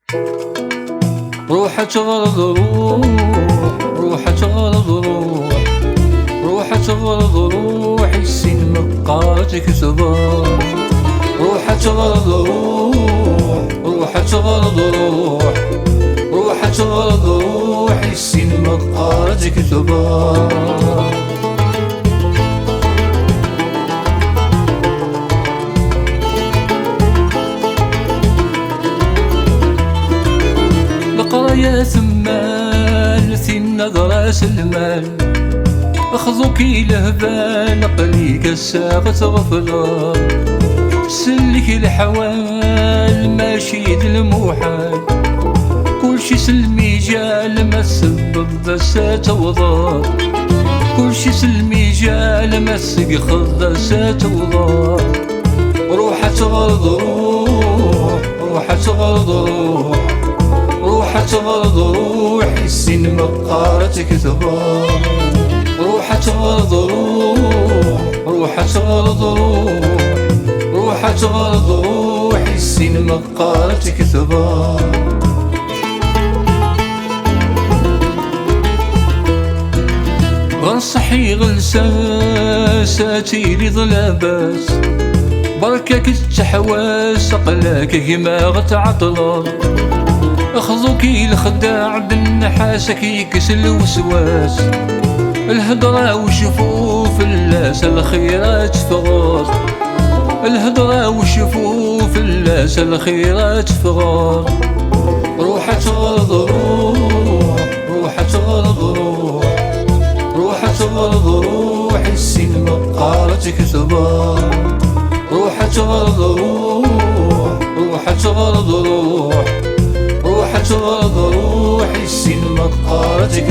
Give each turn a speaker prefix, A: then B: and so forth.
A: روحة غرض روح، روحة غرض روح، روحة غرض روح السن مقاتك صباح. روحة غرض روح، روحة غرض روح، روحة غرض روح السن مقاتك صباح. يا ثمال ثم راس المال اخذوك لهبال قليك الساقة غفلة سلك الحوال ماشي المحال كل شي سلمي جال ما سبب بس توضى كل شي سلمي جال ما سقخذ توضى. روحة غرض روح، روحة غرض روح، روحة غرض روح السن مقارتك ثبار. روحة غرض روح، روحة غرض روح، روحة غرض روح السن مقارتك ثبار. غنصحي غلسان ساتيري ظلاباس بركاك التحواس قلاك كيما غتعطلر اخذوكي الخداع بالنحاسك يكس الوسواس الهضرة وشفوف اللاس الخيرات فغار الهضرة وشفوف اللاس الخيرات فغار. روحة غرض روح، روحة غرض روح، روحة غرض روح السن مقارتك ثبار. روحة غرض روح، روحة غرض روح، روحة غرض روح السن مقارتك